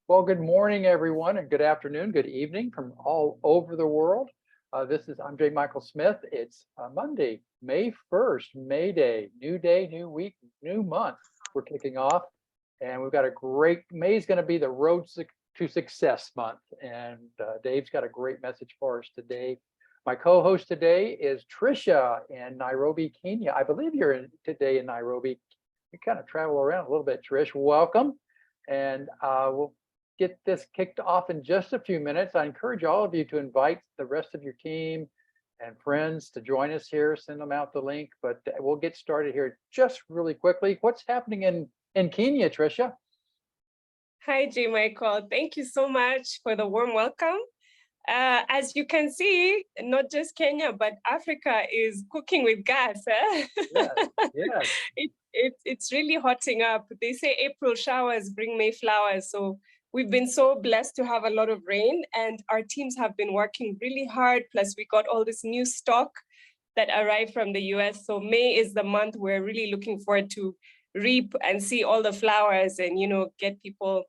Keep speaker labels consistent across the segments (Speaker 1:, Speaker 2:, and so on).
Speaker 1: Well, good morning, everyone, and good afternoon, good evening from all over the world. I'm J. Michael Smith. It's Monday, May 1st, May Day, new week, new month. We're kicking off, and we've got a great, May is going to be the to Success month, and Dave's got a great message for us today. My co-host today is Tricia in Nairobi, Kenya. I believe you're today in Nairobi. You kind of travel around a little bit, Trish. Welcome. And we'll get this kicked off in just a few minutes. I encourage all of you to invite the rest of your team and friends to join us here. Send them out the link, but we'll get started here just really quickly. What's happening in Kenya, Tricia?
Speaker 2: Hi, J. Michael. Thank you so much for the warm welcome. As you can see, not just Kenya, but Africa is cooking with gas.
Speaker 1: Yes.
Speaker 2: It's really hotting up. They say April showers bring May flowers. So we've been so blessed to have a lot of rain, and our teams have been working really hard. Plus, we got all this new stock that arrived from the US. So May is the month we're really looking forward to reap and see all the flowers and, get people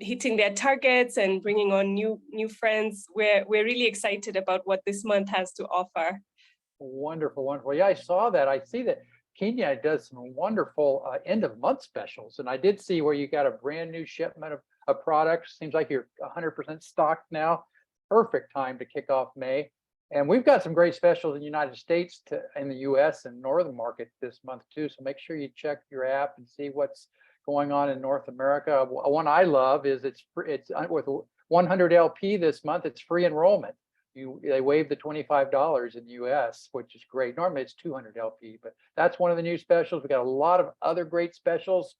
Speaker 2: hitting their targets and bringing on new friends. We're really excited about what this month has to offer.
Speaker 1: Wonderful, wonderful. Yeah, I saw that. I see that Kenya does some wonderful end of month specials. And I did see where you got a brand new shipment of products. Seems like you're 100% stocked now. Perfect time to kick off May. And we've got some great specials in the United States in the US and Northern market this month too. So make sure you check your app and see what's going on in North America. One I love is it's with 100 LP this month. It's free enrollment. They waived the $25 in the US, which is great. Normally it's 200 LP, but that's one of the new specials. We got a lot of other great specials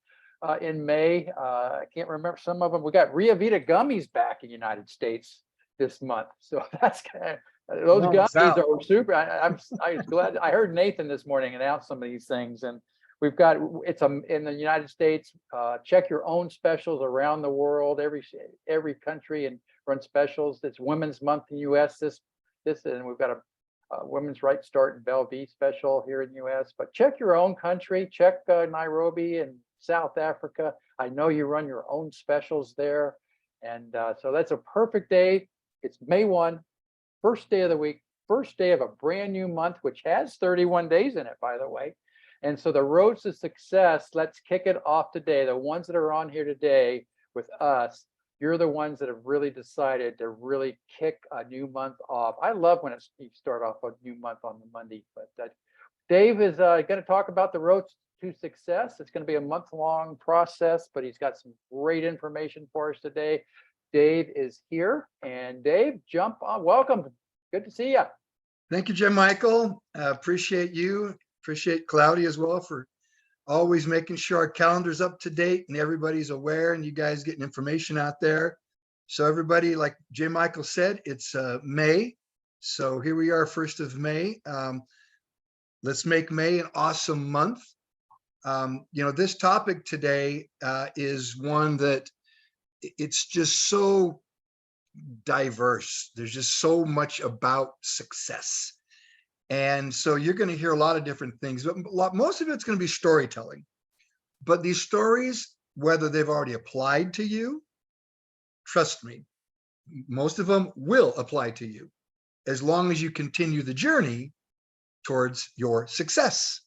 Speaker 1: in May. I can't remember some of them. We got Ria Vita gummies back in the United States this month. So that's kind of, those gummies are super. I was glad. I heard Nathan this morning announce some of these things, and we've got in the United States. Check your own specials around the world, every country, and run specials. It's Women's Month in the U.S. This and we've got a Women's Right Start in Bellevue special here in the U.S. But check your own country. Check Nairobi and South Africa. I know you run your own specials there, and so that's a perfect day. It's May 1, first day of the week, first day of a brand new month, which has 31 days in it, by the way. And so the road to success, let's kick it off today. The ones that are on here today with us, you're the ones that have really decided to really kick a new month off. I love when you start off a new month on the Monday, but Dave is going to talk about the road to success. It's going to be a month-long process, but he's got some great information for us today. Dave is here, and Dave, jump on. Welcome. Good to see you.
Speaker 3: Thank you, Jim Michael. Appreciate you. Appreciate Claudia as well for always making sure our calendar's up to date and everybody's aware and you guys getting information out there. So everybody, like J. Michael said, it's May. So here we are, 1st of May. Let's make May an awesome month. This topic today is one that it's just so diverse. There's just so much about success. And so you're going to hear a lot of different things, but most of it's going to be storytelling. But these stories, whether they've already applied to you, trust me, most of them will apply to you as long as you continue the journey towards your success.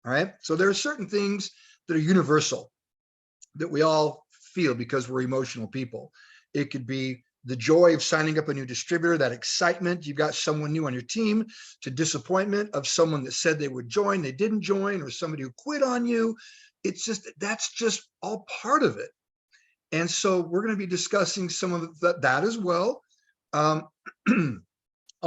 Speaker 3: All right. So there are certain things that are universal that we all feel because we're emotional people. It could be the joy of signing up a new distributor, that excitement, you've got someone new on your team, to disappointment of someone that said they would join, they didn't join, or somebody who quit on you. It's just, that's just all part of it. And so we're going to be discussing some of that as well. I'll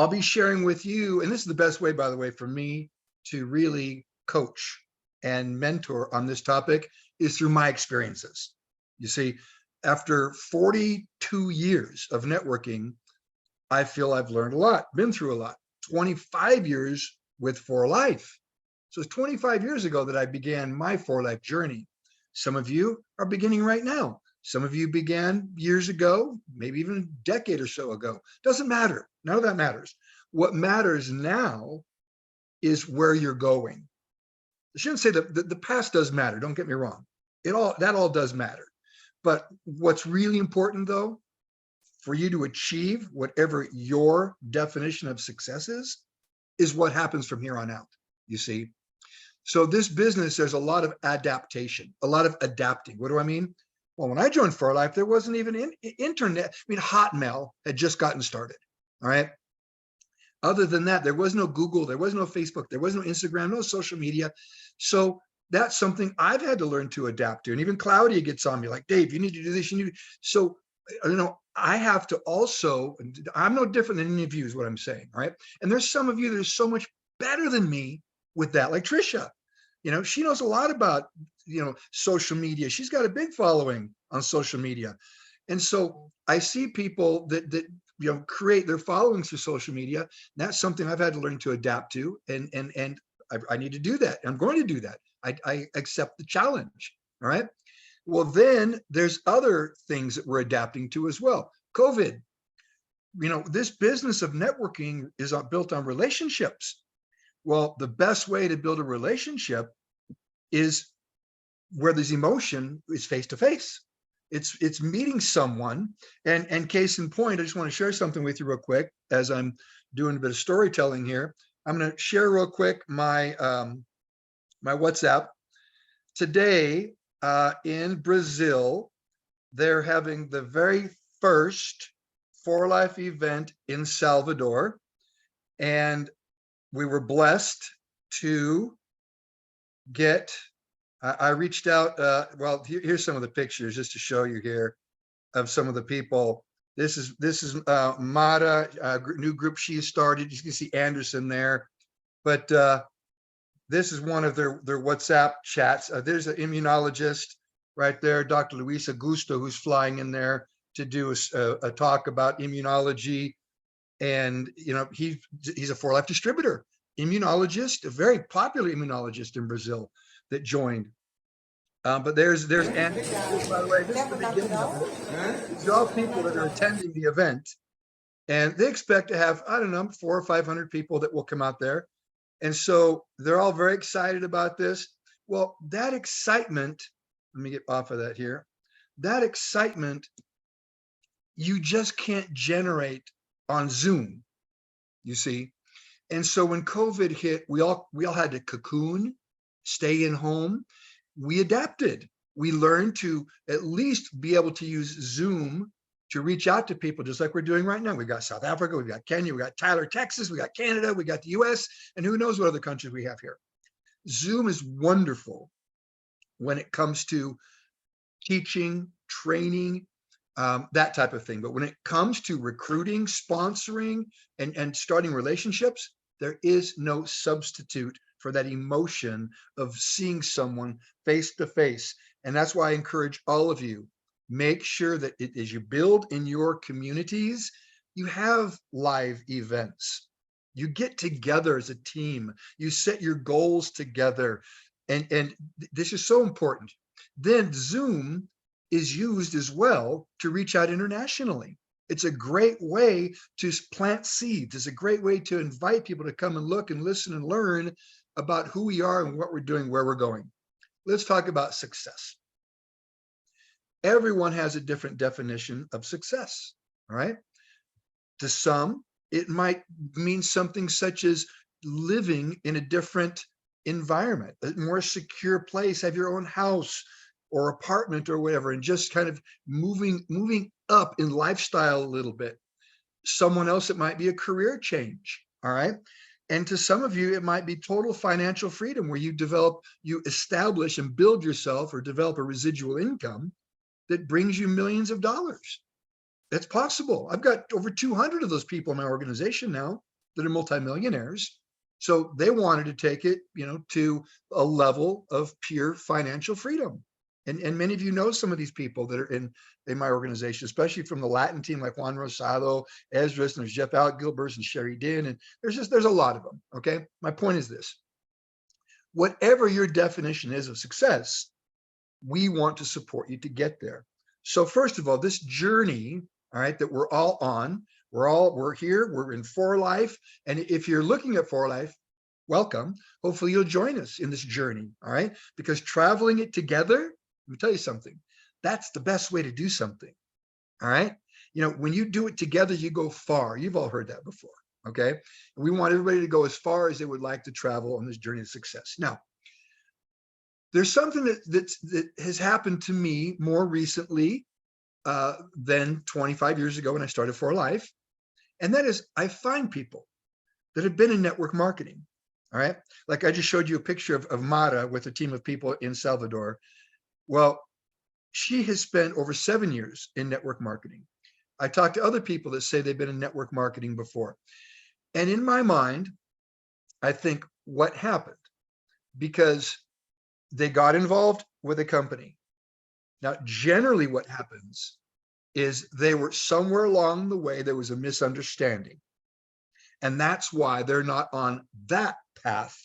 Speaker 3: be sharing with you, and this is the best way, by the way, for me to really coach and mentor on this topic, is through my experiences. You see, after 42 years of networking, I feel I've learned a lot, been through a lot. 25 years with For Life. So it's 25 years ago that I began my For Life journey. Some of you are beginning right now. Some of you began years ago, maybe even a decade or so ago. Doesn't matter. None of that matters. What matters now is where you're going. I shouldn't say that the past does matter. Don't get me wrong. That all does matter. But what's really important though, for you to achieve whatever your definition of success is what happens from here on out, you see? So this business, there's a lot of adaptation, a lot of adapting. What do I mean? Well, when I joined For Life, there wasn't even internet. I mean, Hotmail had just gotten started, all right? Other than that, there was no Google, there was no Facebook, there was no Instagram, no social media. So that's something I've had to learn to adapt to. And even Claudia gets on me like, Dave, you need to do this, you need to. So, you know, I have to also, I'm no different than any of you is what I'm saying, right? And there's some of you that are so much better than me with that, like Tricia. You know, she knows a lot about, you know, social media. She's got a big following on social media. And so I see people that you know, create their followings through social media. That's something I've had to learn to adapt to. And I need to do that. I'm going to do that. I accept the challenge. All right. Well, then there's other things that we're adapting to as well. COVID, you know, this business of networking is built on relationships. Well, the best way to build a relationship is where there's emotion is face to face. It's meeting someone. And case in point, I just want to share something with you real quick as I'm doing a bit of storytelling here. I'm going to share real quick my my WhatsApp. Today in Brazil, they're having the very first For Life event in Salvador. And we were blessed to get, I reached out, well, here's some of the pictures just to show you here of some of the people. This is Mara, new group she started. You can see Anderson there, but this is one of their WhatsApp chats. There's an immunologist right there, Dr. Luis Augusto, who's flying in there to do a talk about immunology. And, you know, he's a For Life distributor, immunologist, a very popular immunologist in Brazil that joined. But there's Andy, by the way, this is the beginning of it. These are all people that are attending the event. And they expect to have, I don't know, 400 or 500 people that will come out there. And so they're all very excited about this. Well, that excitement, let me get off of that here. That excitement, you just can't generate on Zoom, you see. And so when COVID hit, we all had to cocoon, stay in home. We adapted. We learned to at least be able to use Zoom to reach out to people, just like we're doing right now. We've got South Africa, we've got Kenya, we got Tyler, Texas, we got Canada, we got the US, and who knows what other countries we have here. Zoom is wonderful when it comes to teaching, training, that type of thing. But when it comes to recruiting, sponsoring, and starting relationships, there is no substitute for that emotion of seeing someone face to face. And that's why I encourage all of you, make sure that as you build in your communities, you have live events. You get together as a team. You set your goals together. And this is so important. Then Zoom is used as well to reach out internationally. It's a great way to plant seeds. It's a great way to invite people to come and look and listen and learn about who we are and what we're doing, where we're going. Let's talk about success. Everyone has a different definition of success, all right? To some, it might mean something such as living in a different environment, a more secure place, have your own house or apartment or whatever, and just kind of moving up in lifestyle a little bit. Someone else, it might be a career change, all right? And to some of you, it might be total financial freedom where you establish and build yourself or develop a residual income that brings you millions of dollars. That's possible. I've got over 200 of those people in my organization now that are multimillionaires. So they wanted to take it, you know, to a level of pure financial freedom. And many of you know some of these people that are in my organization, especially from the Latin team, like Juan Rosado, Esdras, and there's Jeff Gilbert and Sherry Din, and there's a lot of them, okay? My point is this. Whatever your definition is of success, we want to support you to get there. So first of all, this journey, all right, that we're all on, we're here, we're in For Life. And if you're looking at For Life, welcome. Hopefully you'll join us in this journey, all right? Because traveling it together, let me tell you something, That's the best way to do something. All right. You know, when you do it together, you go far. You've all heard that before. Okay. And we want everybody to go as far as they would like to travel on this journey of success. Now, there's something that has happened to me more recently than 25 years ago when I started For Life. And that is, I find people that have been in network marketing. All right. Like I just showed you a picture of Mara with a team of people in Salvador. Well, she has spent over 7 years in network marketing. I talked to other people that say they've been in network marketing before. And in my mind, I think what happened, because they got involved with a company. Now, generally what happens is they were somewhere along the way, there was a misunderstanding. And that's why they're not on that path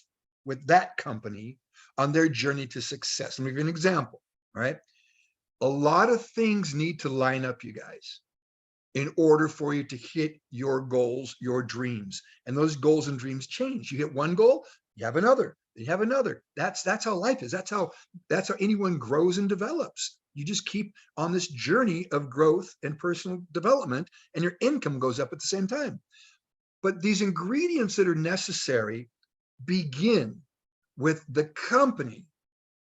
Speaker 3: with that company on their journey to success. Let me give you an example, all right? A lot of things need to line up, you guys, in order for you to hit your goals, your dreams. And those goals and dreams change. You hit one goal, you have another, you have another. That's how life is. That's how anyone grows and develops. You just keep on this journey of growth and personal development, and your income goes up at the same time. But these ingredients that are necessary begin with the company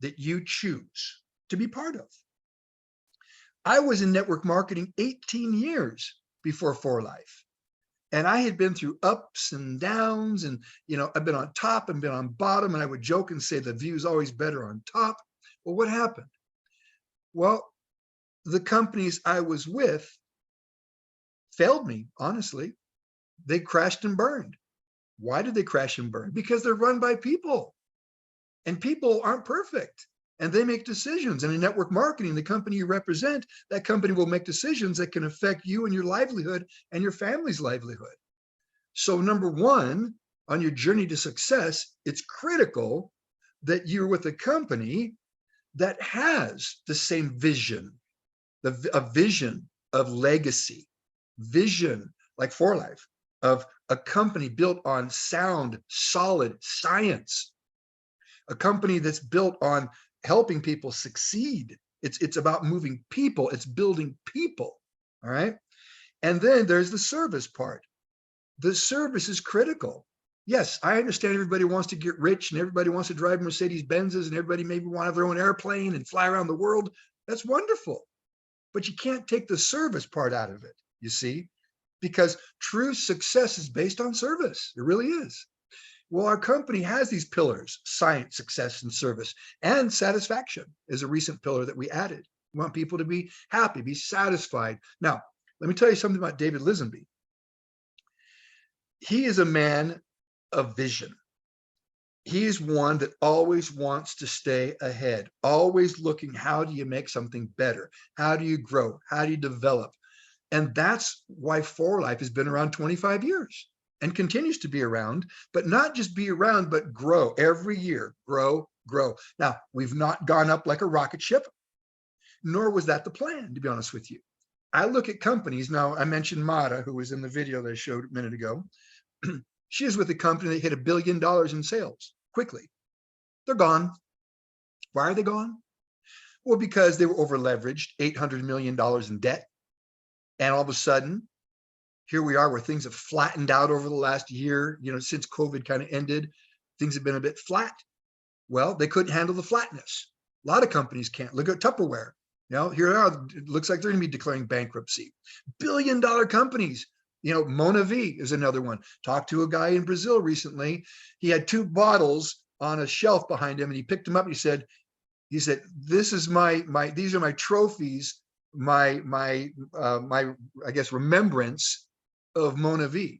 Speaker 3: that you choose to be part of. I was in network marketing 18 years before For Life. And I had been through ups and downs, and, you know, I've been on top and been on bottom, and I would joke and say the view is always better on top. Well, what happened? Well, the companies I was with failed me, honestly. They crashed and burned. Why did they crash and burn? Because they're run by people, and people aren't perfect. And they make decisions. And in network marketing, the company you represent, that company will make decisions that can affect you and your livelihood and your family's livelihood. So number one, on your journey to success, it's critical that you're with a company that has the same vision, a vision of legacy, vision like For Life, of a company built on sound, solid science, a company that's built on helping people succeed. It's about moving people. It's building people. All right. And then there's the service part. The service is critical. Yes, I understand everybody wants to get rich and everybody wants to drive Mercedes Benzes and everybody maybe want to have their own airplane and fly around the world. That's wonderful. But you can't take the service part out of it, you see, because true success is based on service. It really is. Well, our company has these pillars: science, success, and service, and satisfaction is a recent pillar that we added. We want people to be happy, be satisfied. Now, let me tell you something about David Lisenby. He is a man of vision. He is one that always wants to stay ahead, always looking, how do you make something better? How do you grow? How do you develop? And that's why For Life has been around 25 years. And continues to be around, but not just be around, but grow every year, grow. Now, we've not gone up like a rocket ship, nor was that the plan, to be honest with you. I look at companies, now I mentioned Mara, who was in the video that I showed a minute ago. She is with a company that hit $1 billion in sales quickly. They're gone. Why are they gone? Well, because they were over leveraged, $800 million in debt. And all of a sudden, here we are where things have flattened out over the last year, you know, since COVID kind of ended, things have been a bit flat. Well, they couldn't handle the flatness. A lot of companies can't. Look at Tupperware. You know, here they are. It looks like they're going to be declaring bankruptcy. Billion-dollar companies. You know, Mona V is another one. Talked to a guy in Brazil recently. He had 2 bottles on a shelf behind him, and he picked them up and he said, this is these are my trophies, my I guess remembrance of Mona V.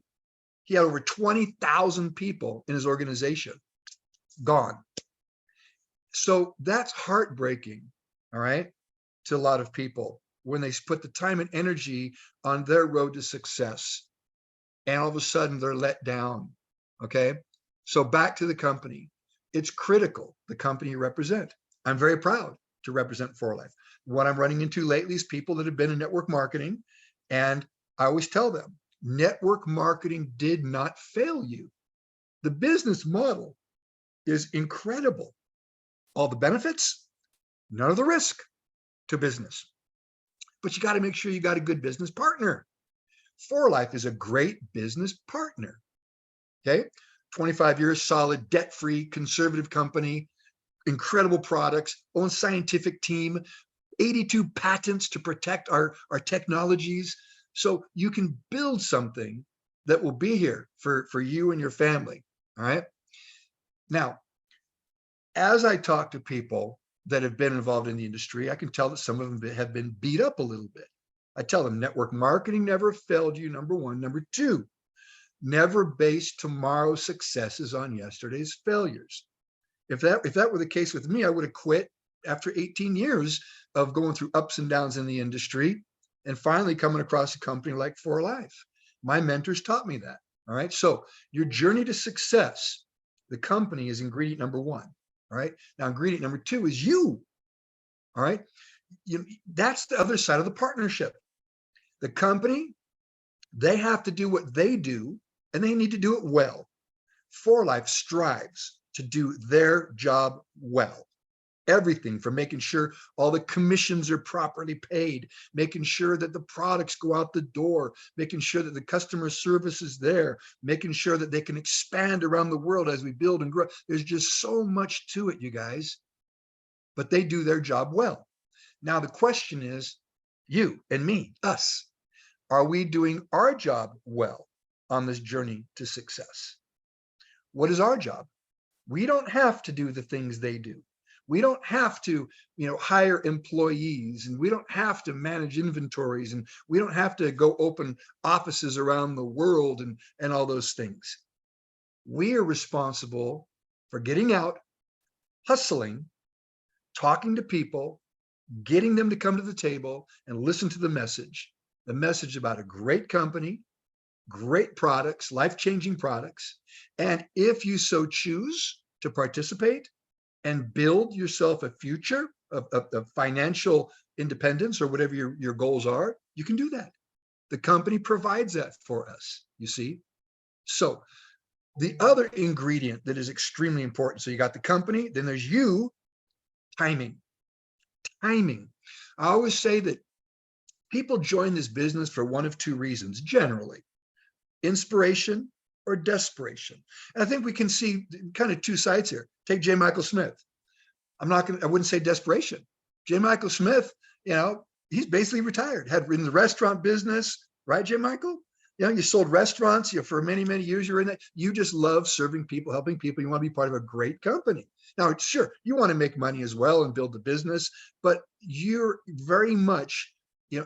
Speaker 3: He had over 20,000 people in his organization. Gone. So that's heartbreaking, all right, to a lot of people when they put the time and energy on their road to success, and all of a sudden they're let down, okay? So back to the company. It's critical, the company you represent. I'm very proud to represent For Life. What I'm running into lately is people that have been in network marketing, and I always tell them, network marketing did not fail you. The business model is incredible. All the benefits, none of the risk. to business. But you got to make sure you got a good business partner. 4Life is a great business partner. Okay. 25 years, solid, debt-free, conservative company, incredible products, own scientific team, 82 patents to protect our technologies. So you can build something that will be here for you and your family. All right. Now, as I talk to people that have been involved in the industry, I can tell that some of them have been beat up a little bit. I tell them network marketing never failed you, number one. Number two, never base tomorrow's successes on yesterday's failures. If that were the case with me, I would have quit after 18 years of going through ups and downs in the industry and finally coming across a company like 4Life. My mentors taught me that. All right. So your journey to success, the company is ingredient number one. All right. Now, ingredient number two is you. All right. That's the other side of the partnership. The company, they have to do what they do, and they need to do it well. 4Life strives to do their job well. Everything from making sure all the commissions are properly paid, making sure that the products go out the door, making sure that the customer service is there, making sure that they can expand around the world as we build and grow. There's just so much to it, you guys, but they do their job well. Now, the question is, you and me, us, are we doing our job well on this journey to success? What is our job? We don't have to do the things they do. We don't have to, hire employees, and we don't have to manage inventories, and we don't have to go open offices around the world and all those things. We are responsible for getting out, hustling, talking to people, getting them to come to the table and listen to the message about a great company, great products, life-changing products. And if you so choose to participate and build yourself a future of financial independence or whatever your goals are, you can do that. The company provides that for us, you see. So the other ingredient that is extremely important, so you got the company, then there's you, timing. Timing. I always say that people join this business for one of two reasons, generally: inspiration or desperation. And I think we can see kind of two sides here. Take J. Michael Smith. I wouldn't say desperation. J. Michael Smith, he's basically retired, had in the restaurant business, right, J. Michael? You sold restaurants, for many, many years you're in that. You just love serving people, helping people. You want to be part of a great company. Now, sure, you want to make money as well and build the business, but you're very much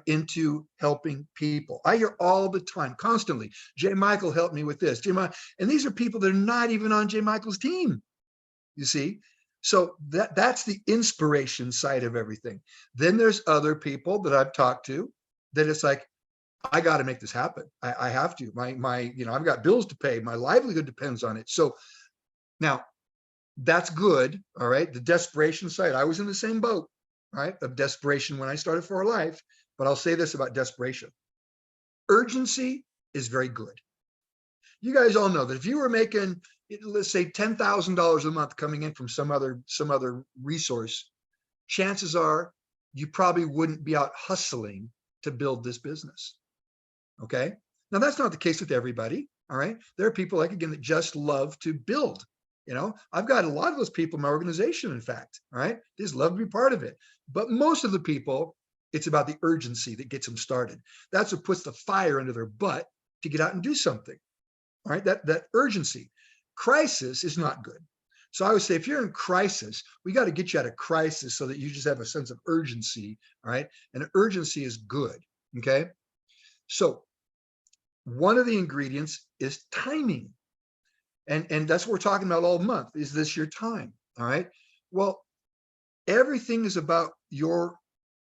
Speaker 3: into helping people. I hear all the time, constantly, J. Michael helped me with this. And these are people that are not even on J. Michael's team, you see? So that's the inspiration side of everything. Then there's other people that I've talked to that it's like, I got to make this happen. I have to. I've got bills to pay. My livelihood depends on it. So now that's good. All right. The desperation side, I was in the same boat, right, of desperation when I started 4Life. But I'll say this about desperation. Urgency is very good. You guys all know that if you were making, let's say, $10,000 a month coming in from some other resource, chances are you probably wouldn't be out hustling to build this business. Okay. Now, that's not the case with everybody. All right. There are people, like, again, that just love to build. I've got a lot of those people in my organization, in fact. All right. They just love to be part of it. But most of the people, it's about the urgency that gets them started. That's what puts the fire under their butt to get out and do something. All right. That urgency. Crisis is not good. So I would say, if you're in crisis, we got to get you out of crisis so that you just have a sense of urgency. All right. And urgency is good. Okay. So one of the ingredients is timing. And that's what we're talking about all month. Is this your time? All right. Well, everything is about your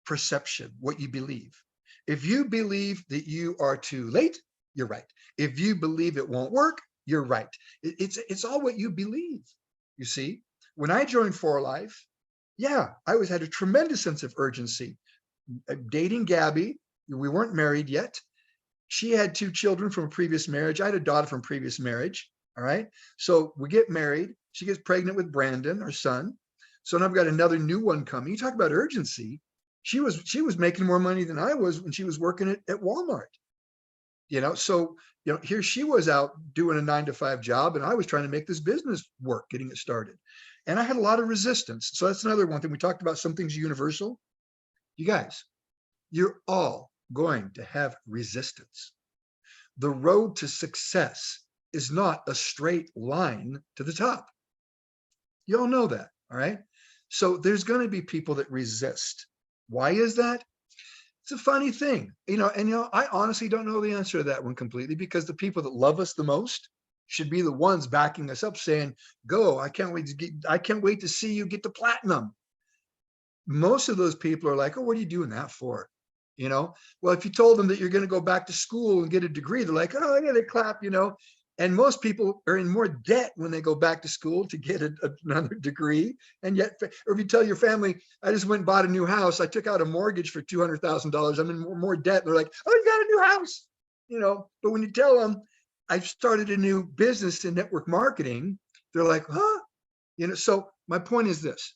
Speaker 3: perception, what you believe. If you believe that you are too late, you're right. If you believe it won't work, you're right. It's all what you believe. You see, when I joined 4Life, I always had a tremendous sense of urgency. Dating Gabby, we weren't married yet. She had 2 children from a previous marriage. I had a daughter from a previous marriage. All right. So we get married. She gets pregnant with Brandon, our son. So now I've got another new one coming. You talk about urgency. She was making more money than I was when she was working at Walmart. So, here she was out doing a 9-to-5 job, and I was trying to make this business work, getting it started. And I had a lot of resistance. So that's another one thing. We talked about some things universal. You guys, you're all going to have resistance. The road to success is not a straight line to the top. You all know that, all right? So there's going to be people that resist. Why is that? It's a funny thing, I honestly don't know the answer to that one completely, because the people that love us the most should be the ones backing us up, saying, go, I can't wait to see you get to platinum. Most of those people are like, oh, what are you doing that for? Well, if you told them that you're going to go back to school and get a degree, they're like, oh yeah, they clap. And most people are in more debt when they go back to school to get another degree. And yet, or if you tell your family, I just went and bought a new house, I took out a mortgage for $200,000, I'm in more debt. They're like, oh, you got a new house, But when you tell them I've started a new business in network marketing, they're like, huh? So my point is this: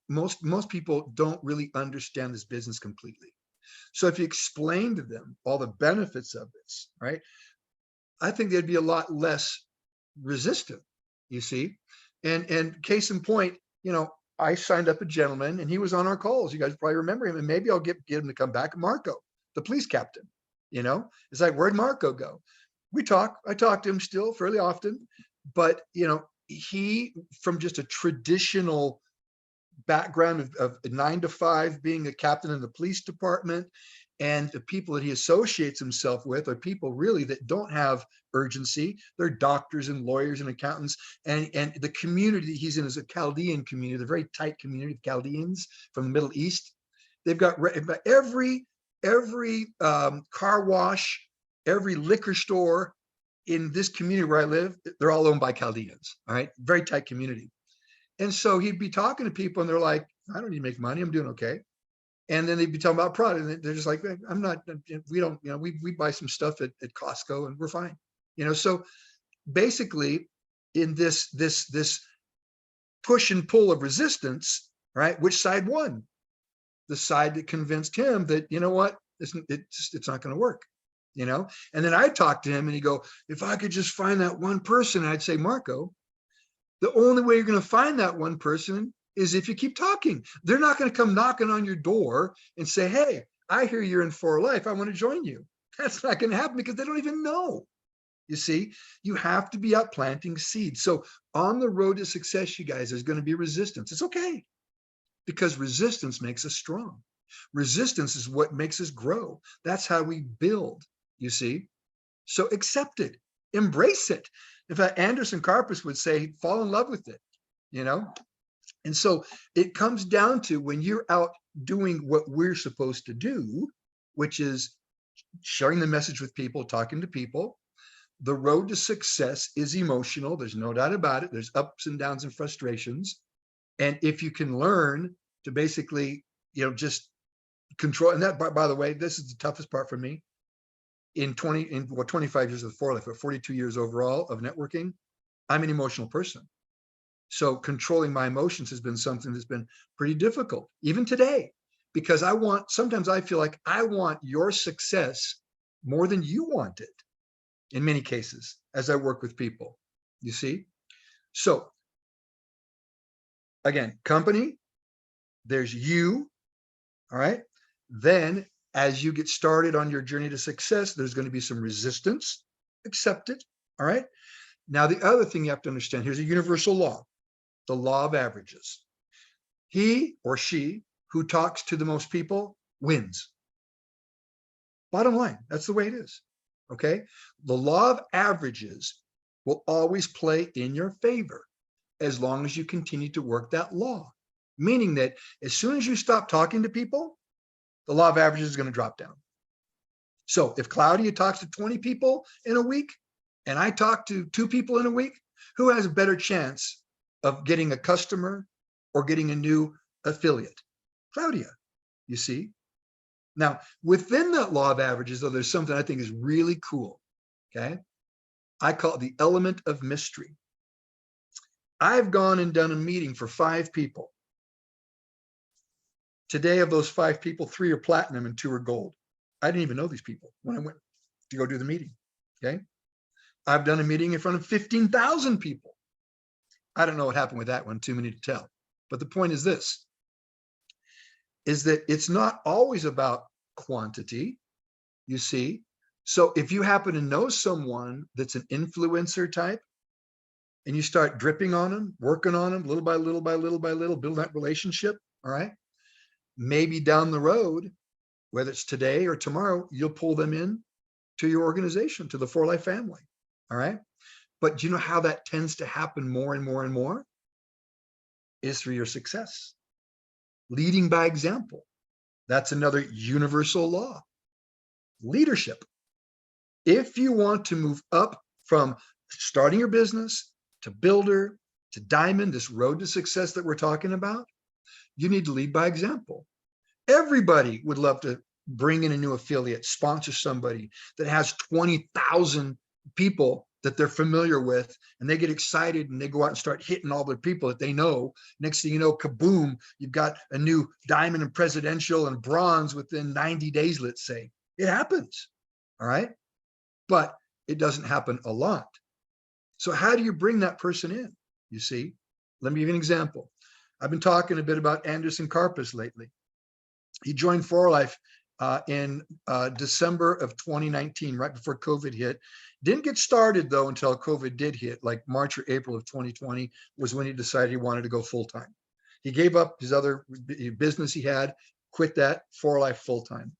Speaker 3: most people don't really understand this business completely. So if you explain to them all the benefits of this, right, I think they'd be a lot less resistant, you see. And case in point, I signed up a gentleman, and he was on our calls. You guys probably remember him, and maybe I'll get him to come back. Marco, the police captain. It's like, where'd Marco go? I talk to him still fairly often, but he, from just a traditional background of 9-to-5, being a captain in the police department, and the people that he associates himself with are people really that don't have urgency. They're doctors and lawyers and accountants, and the community that he's in is a Chaldean community, the very tight community of Chaldeans from the Middle East. They've got every car wash, every liquor store in this community where I live, they're all owned by Chaldeans. All right, very tight community. And so he'd be talking to people, and they're like, I don't need to make money, I'm doing okay. And then they'd be talking about product, and they're just like, I'm not, we don't, we buy some stuff at Costco and we're fine. So basically, in this push and pull of resistance, right, which side won? The side that convinced him that, what, it's not going to work. And then I talked to him, and he'd go, if I could just find that one person, I'd say, Marco, the only way you're going to find that one person is if you keep talking. They're not going to come knocking on your door and say, hey, I hear you're in For Life, I want to join you. That's not going to happen, because they don't even know. You see, you have to be out planting seeds. So on the road to success, you guys, there's going to be resistance. It's okay, because resistance makes us strong. Resistance is what makes us grow. That's how we build, you see. So accept it, embrace it. In fact, Anderson Karpus would say, fall in love with it, And so it comes down to, when you're out doing what we're supposed to do, which is sharing the message with people, talking to people. The road to success is emotional. There's no doubt about it. There's ups and downs and frustrations. And if you can learn to basically, just control, and that, by the way, this is the toughest part for me. In 25 years of For Life, but 42 years overall of networking, I'm an emotional person. So controlling my emotions has been something that's been pretty difficult, even today, because sometimes I feel like I want your success more than you want it, in many cases, as I work with people, you see? So again, company, there's you, all right? Then as you get started on your journey to success, there's going to be some resistance. Accept it, all right? Now, the other thing you have to understand, here's a universal law, the law of averages. He or she who talks to the most people wins. Bottom line, that's the way it is, okay? The law of averages will always play in your favor as long as you continue to work that law, meaning that as soon as you stop talking to people, the law of averages is going to drop down. So if Claudia talks to 20 people in a week, and I talk to 2 people in a week, who has a better chance of getting a customer or getting a new affiliate? Claudia, you see? Now, within that law of averages, though, there's something I think is really cool, okay? I call it the element of mystery. I've gone and done a meeting for 5 people. Today, of those 5 people, 3 are platinum and 2 are gold. I didn't even know these people when I went to go do the meeting. Okay. I've done a meeting in front of 15,000 people. I don't know what happened with that one, too many to tell. But the point is this, is that it's not always about quantity, you see. So if you happen to know someone that's an influencer type, and you start dripping on them, working on them little by little by little by little, build that relationship, all right? Maybe down the road, whether it's today or tomorrow, you'll pull them in to your organization, to the For Life family, all right? But do you know how that tends to happen more and more and more? Is through your success. Leading by example. That's another universal law. Leadership. If you want to move up from starting your business to builder to diamond, this road to success that we're talking about, you need to lead by example. Everybody would love to bring in a new affiliate, sponsor somebody that has 20,000 people that they're familiar with, and they get excited and they go out and start hitting all their people that they know. Next thing you know, kaboom, you've got a new diamond and presidential and bronze within 90 days, let's say. It happens, all right? But it doesn't happen a lot. So how do you bring that person in? You see, let me give you an example. I've been talking a bit about Anderson Karpus lately. He joined For Life in December of 2019, right before COVID hit. Didn't get started though until COVID did hit, like March or April of 2020 was when he decided he wanted to go full-time. He gave up his other business he had, quit that, For Life full-time.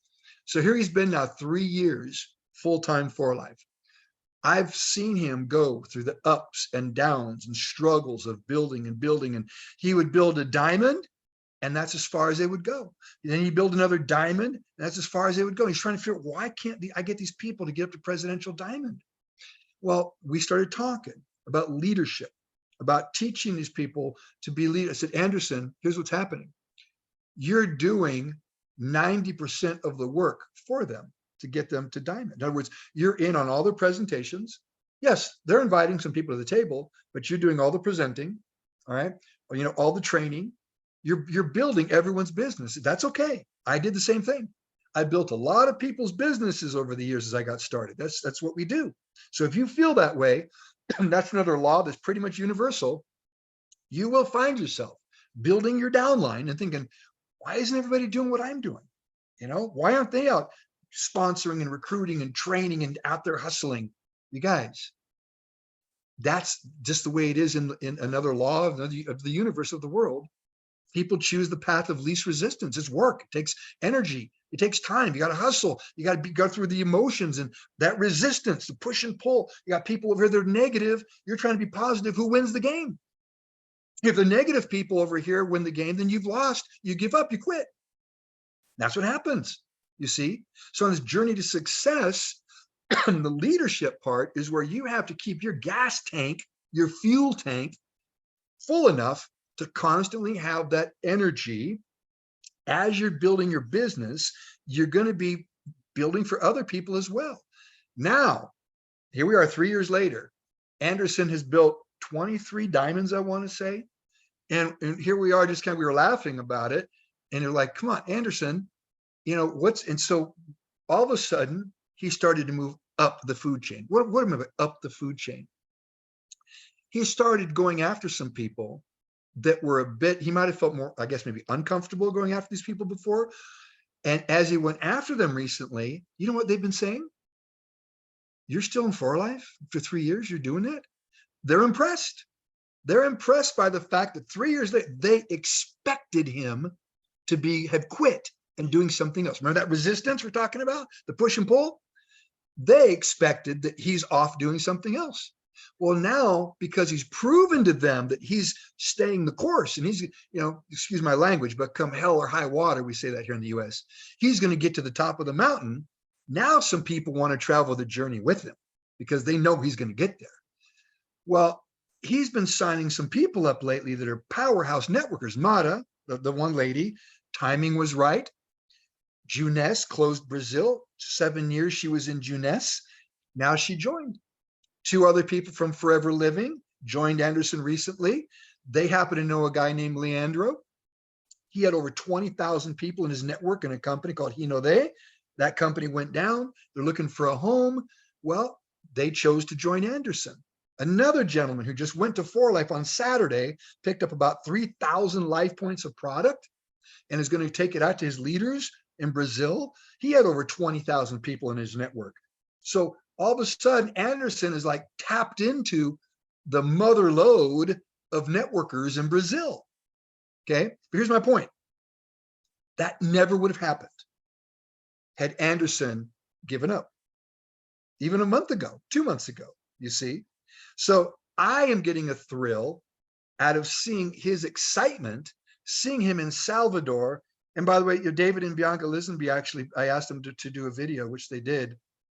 Speaker 3: So here he's been now 3 years full-time For Life. I've seen him go through the ups and downs and struggles of building and building, and he would build a diamond, and that's as far as they would go. And then he'd build another diamond, and that's as far as they would go. He's trying to figure out, why can't I get these people to get up to presidential diamond? Well, we started talking about leadership, about teaching these people to be leaders. I said, Anderson, here's what's happening. You're doing 90% of the work for them to get them to diamond. In other words, you're in on all their presentations. Yes, they're inviting some people to the table, but you're doing all the presenting, all right? Or, all the training. You're building everyone's business. That's okay. I did the same thing. I built a lot of people's businesses over the years as I got started. That's what we do. So if you feel that way, that's another law that's pretty much universal. You will find yourself building your downline and thinking, why isn't everybody doing what I'm doing? Why aren't they out sponsoring and recruiting and training and out there hustling? You guys, that's just the way it is in another law of the universe, of the world. People choose the path of least resistance. It's work. It takes energy. It takes time. You got to hustle. You got to go through the emotions and that resistance, the push and pull. You got people over here that are negative. You're trying to be positive. Who wins the game? If the negative people over here win the game, then you've lost. You give up. You quit. That's what happens. You see? So on this journey to success, the leadership part is where you have to keep your gas tank, your fuel tank, full enough to constantly have that energy. As you're building your business, you're going to be building for other people as well. Now, here we are 3 years later. Anderson has built 23 diamonds, I want to say. And here we are, we were laughing about it. And they're like, come on, Anderson, and so all of a sudden he started to move up the food chain. What do I mean by up the food chain? He started going after some people that were he might have felt more, I guess, maybe uncomfortable going after these people before. And as he went after them recently, you know what they've been saying? You're still in For Life for 3 years, you're doing it? They're impressed. They're impressed by the fact that 3 years later, they expected him to have quit and doing something else. Remember that resistance we're talking about, the push and pull? They expected that he's off doing something else. Well, now, because he's proven to them that he's staying the course, and he's, excuse my language, but come hell or high water, we say that here in the US, he's going to get to the top of the mountain. Now some people want to travel the journey with him because they know he's going to get there. Well, he's been signing some people up lately that are powerhouse networkers. Mara, the one lady, timing was right. Juness closed Brazil. 7 years she was in Juness. Now she joined. 2 other people from Forever Living joined Anderson recently. They happen to know a guy named Leandro. He had over 20,000 people in his network in a company called They. That company went down. They're looking for a home. Well, they chose to join Anderson. Another gentleman who just went to 4Life on Saturday, picked up about 3,000 life points of product and is going to take it out to his leaders in Brazil. He had over 20,000 people in his network. So all of a sudden, Anderson is like tapped into the mother lode of networkers in Brazil. Okay, but here's my point. That never would have happened had Anderson given up, even a month ago, 2 months ago, you see. So I am getting a thrill out of seeing his excitement, seeing him in Salvador. And by the way, David and Bianca Lisenby, actually, I asked them to do a video, which they did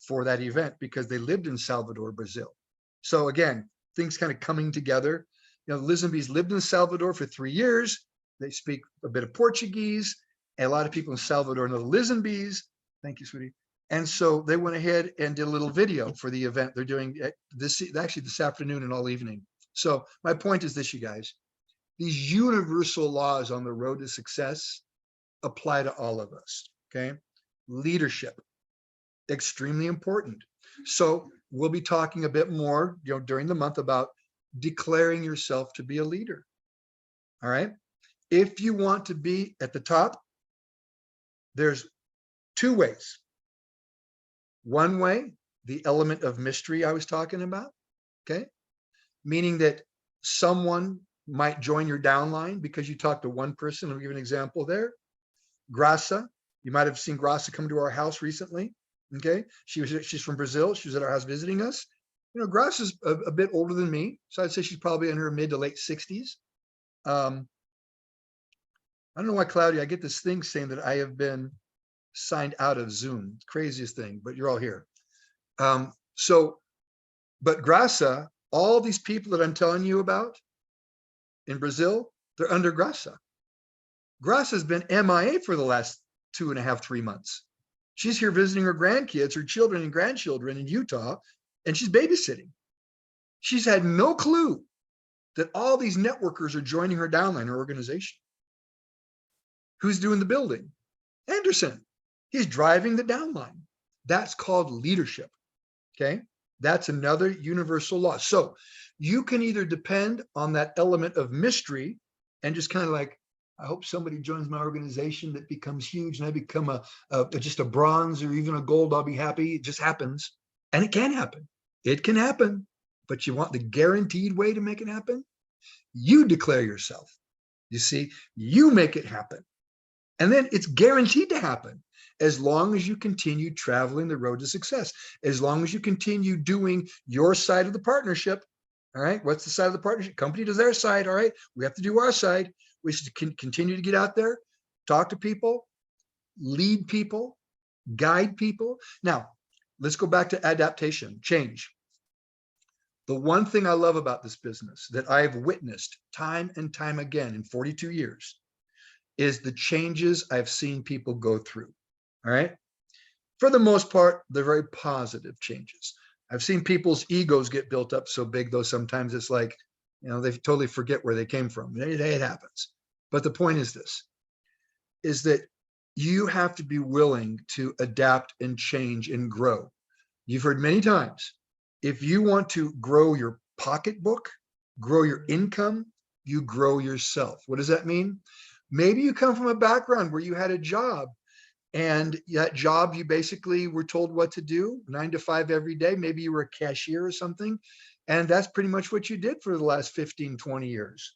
Speaker 3: for that event because they lived in Salvador, Brazil. So again, things kind of coming together. Lisenby's lived in Salvador for 3 years. They speak a bit of Portuguese. And a lot of people in Salvador know the Lisenbys. Thank you, sweetie. And so they went ahead and did a little video for the event. They're doing this actually this afternoon and all evening. So my point is this, you guys, these universal laws on the road to success apply to all of us, okay? Leadership, extremely important. So we'll be talking a bit more, during the month about declaring yourself to be a leader, all right? If you want to be at the top, there's 2 ways. One way, the element of mystery I was talking about, okay? Meaning that someone might join your downline because you talked to one person. I'll give you an example there. Graça, you might have seen Graça come to our house recently, okay? She's from Brazil. She was at our house visiting us. Graça's a bit older than me, so I'd say she's probably in her mid to late 60s. I don't know why, Claudia, I get this thing saying that I have been signed out of Zoom. Craziest thing, but you're all here. But Graça, all these people that I'm telling you about in Brazil, they're under Graça. Graça's been MIA for the last 2.5, 3 months. She's here visiting her grandkids, her children and grandchildren in Utah, and she's babysitting. She's had no clue that all these networkers are joining her downline, her organization. Who's doing the building? Anderson. He's driving the downline. That's called leadership, okay? That's another universal law. So you can either depend on that element of mystery and just kind of like, I hope somebody joins my organization that becomes huge and I become just a bronze or even a gold, I'll be happy. It just happens. And it can happen. It can happen. But you want the guaranteed way to make it happen? You declare yourself. You see, you make it happen. And then it's guaranteed to happen as long as you continue traveling the road to success, as long as you continue doing your side of the partnership. All right. What's the side of the partnership? Company does their side. All right. We have to do our side. We should continue to get out there, talk to people, lead people, guide people. Now, let's go back to adaptation, change. The one thing I love about this business that I've witnessed time and time again in 42 years is the changes I've seen people go through. All right. For the most part, they're very positive changes. I've seen people's egos get built up so big, though, sometimes it's like, they totally forget where they came from. It happens. But the point is this, is that you have to be willing to adapt and change and grow. You've heard many times, if you want to grow your pocketbook, grow your income, you grow yourself. What does that mean? Maybe you come from a background where you had a job and that job, you basically were told what to do 9 to 5 every day. Maybe you were a cashier or something. And that's pretty much what you did for the last 15, 20 years,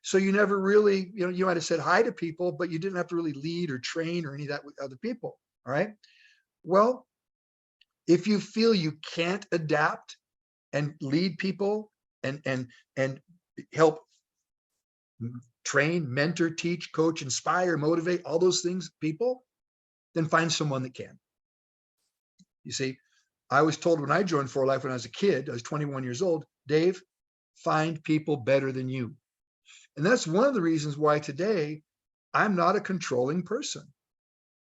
Speaker 3: So you never really, you might have said hi to people, but you didn't have to really lead or train or any of that with other people. All right. Well, if you feel you can't adapt and lead people and help train, mentor, teach, coach, inspire, motivate, all those things, people, then find someone that can. You see, I was told when I joined 4Life when I was a kid, I was 21 years old, Dave, find people better than you. And that's one of the reasons why today I'm not a controlling person.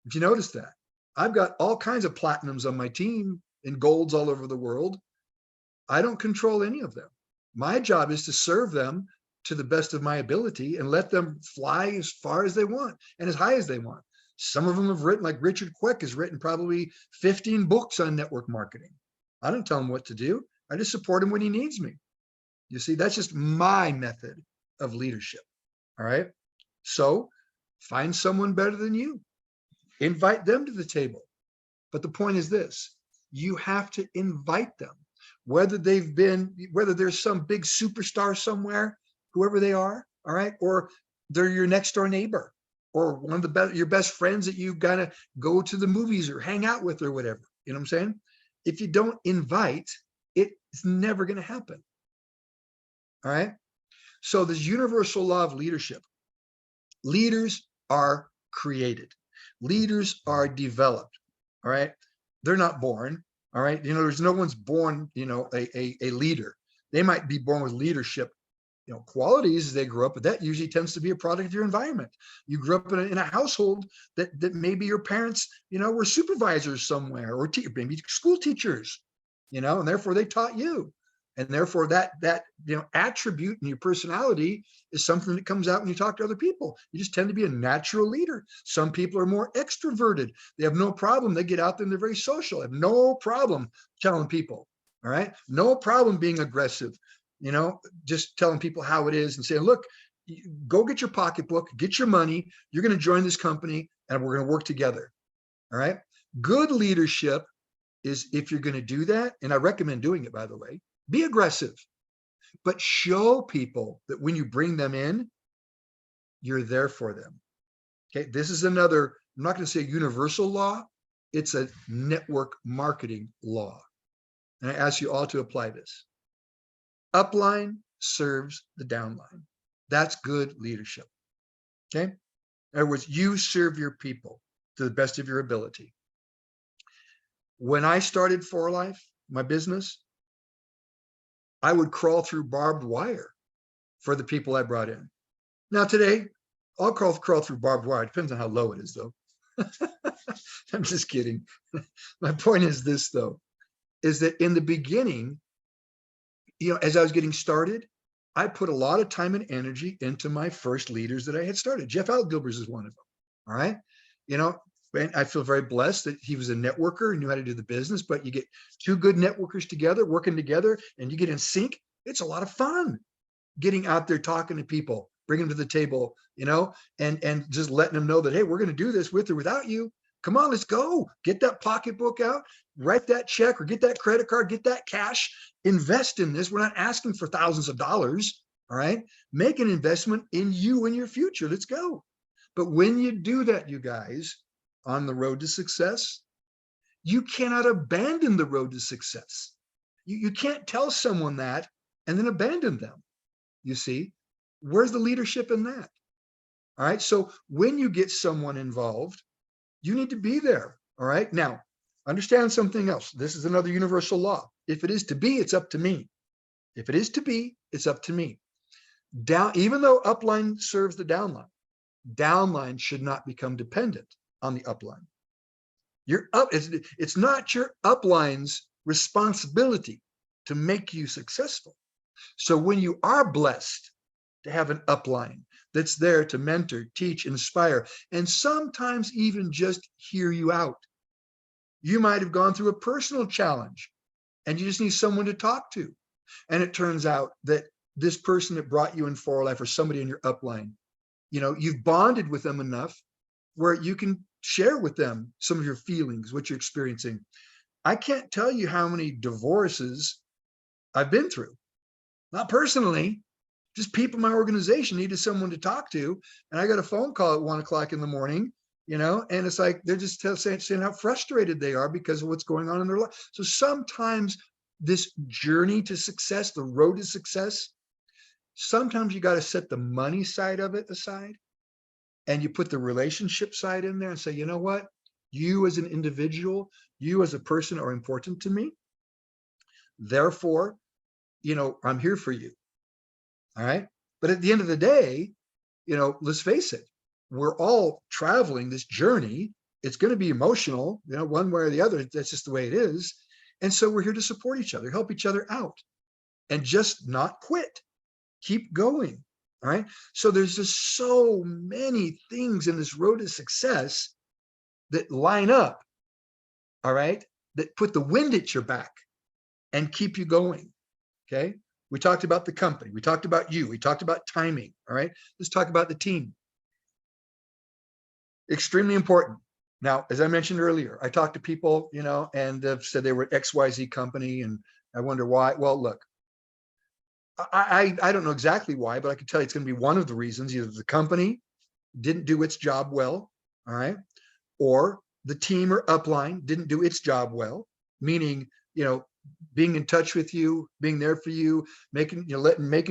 Speaker 3: If you notice that, I've got all kinds of platinums on my team and golds all over the world. I don't control any of them. My job is to serve them to the best of my ability and let them fly as far as they want and as high as they want. Some of them have written, like Richard Quick has written probably 15 books on network marketing. I don't tell him what to do. I just support him when he needs me. You see, that's just my method of leadership. All right. So find someone better than you, invite them to the table. But the point is this, you have to invite them, whether there's some big superstar somewhere, whoever they are, all right, or they're your next door neighbor, or one of your best friends that you gotta go to the movies or hang out with or whatever. You know what I'm saying? If you don't invite, it's never gonna happen. All right. So this universal law of leadership, leaders are created. Leaders are developed. All right. They're not born. All right. There's no one's born, a leader. They might be born with leadership, qualities as they grow up, but that usually tends to be a product of your environment. You grew up in a household that maybe your parents, were supervisors somewhere, or maybe school teachers, and therefore they taught you. And therefore that attribute in your personality is something that comes out when you talk to other people. You just tend to be a natural leader. Some people are more extroverted. They have no problem. They get out there and they're very social. Have no problem telling people. All right. No problem being aggressive, just telling people how it is and saying, look, go get your pocketbook, get your money. You're going to join this company and we're going to work together. All right. Good leadership is, if you're going to do that, and I recommend doing it, by the way, be aggressive, but show people that when you bring them in, you're there for them. Okay. This is another, I'm not going to say universal law. It's a network marketing law. And I ask you all to apply this. Upline serves the downline. That's good leadership. Okay. In other words, you serve your people to the best of your ability. When I started For Life, my business, I would crawl through barbed wire for the people I brought in. Now today, I'll crawl through barbed wire. It depends on how low it is, though. I'm just kidding. My point is this, though, is that in the beginning, as I was getting started, I put a lot of time and energy into my first leaders that I had started. Jeff Altgilbers is one of them. All right. And I feel very blessed that he was a networker and knew how to do the business, but you get two good networkers together, working together, and you get in sync. It's a lot of fun getting out there, talking to people, bringing them to the table, and just letting them know that, hey, we're going to do this with or without you. Come on, let's go. Get that pocketbook out, write that check or get that credit card, get that cash, invest in this. We're not asking for thousands of dollars. All right. Make an investment in you and your future. Let's go. But when you do that, you guys, on the road to success, you cannot abandon the road to success. You can't tell someone that and then abandon them. You see, where's the leadership in that? All right. So when you get someone involved, you need to be there. All right. Now, understand something else. This is another universal law. If it is to be, it's up to me. If it is to be, it's up to me. Even though upline serves the downline should not become dependent on the upline. It's not your upline's responsibility to make you successful. So when you are blessed to have an upline that's there to mentor, teach, inspire, and sometimes even just hear you out. You might have gone through a personal challenge and you just need someone to talk to. And it turns out that this person that brought you in For Life or somebody in your upline, you've bonded with them enough where you can share with them some of your feelings, what you're experiencing. I can't tell you how many divorces I've been through. Not personally, just people in my organization needed someone to talk to. And I got a phone call at 1 o'clock in the morning, and it's like, they're just saying how frustrated they are because of what's going on in their life. So sometimes this journey to success, the road to success, sometimes you got to set the money side of it aside and you put the relationship side in there and say, you know what? You as an individual, you as a person are important to me. Therefore, I'm here for you. All right. But at the end of the day, let's face it, we're all traveling this journey. It's going to be emotional, one way or the other. That's just the way it is. And so we're here to support each other, help each other out, and just not quit. Keep going. All right. So there's just so many things in this road to success that line up. All right. That put the wind at your back and keep you going. Okay. We talked about the company. We talked about you. We talked about timing. All right. Let's talk about the team. Extremely important. Now, as I mentioned earlier, I talked to people, and said they were at XYZ company, and I wonder why. Well, look, I don't know exactly why, but I can tell you it's going to be one of the reasons. Either the company didn't do its job well, all right, or the team or upline didn't do its job well, meaning, being in touch with you, being there for you, making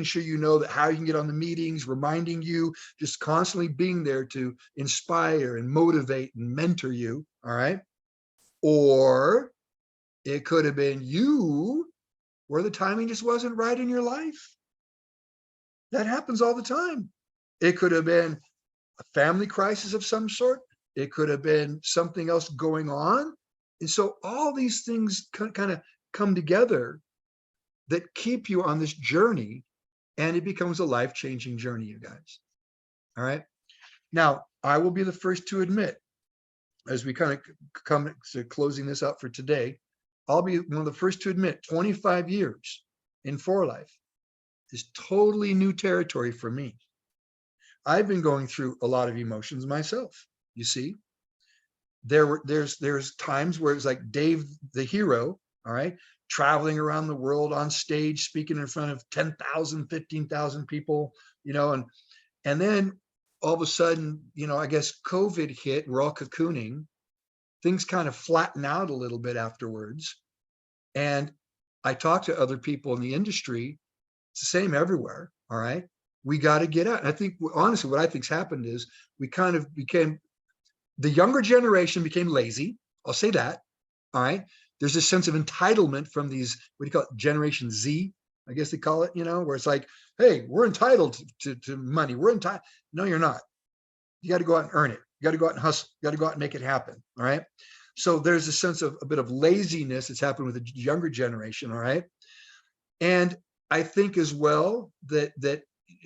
Speaker 3: sure that how you can get on the meetings, reminding you, just constantly being there to inspire and motivate and mentor you. All right. Or it could have been you where the timing just wasn't right in your life. That happens all the time. It could have been a family crisis of some sort. It could have been something else going on. And so all these things kind of come together that keep you on this journey, and it becomes a life-changing journey, you guys. All right. Now, I will be the first to admit, as we kind of come to closing this up for today, I'll be one of the first to admit 25 years in For Life is totally new territory for me. I've been going through a lot of emotions myself. You see, there's times where it's like Dave, the hero, all right, traveling around the world on stage, speaking in front of 10,000, 15,000 people, and then all of a sudden, I guess COVID hit, we're all cocooning, things kind of flatten out a little bit afterwards. And I talk to other people in the industry, it's the same everywhere, all right? We got to get out. And I think, honestly, what I think's happened is we kind of the younger generation became lazy. I'll say that, all right? There's this sense of entitlement from these, what do you call it, Generation Z, I guess they call it, where it's like, hey, we're entitled to money. We're entitled. No, you're not. You got to go out and earn it. You got to go out and hustle. You got to go out and make it happen, all right? So there's a sense of a bit of laziness that's happened with the younger generation, all right? And I think as well that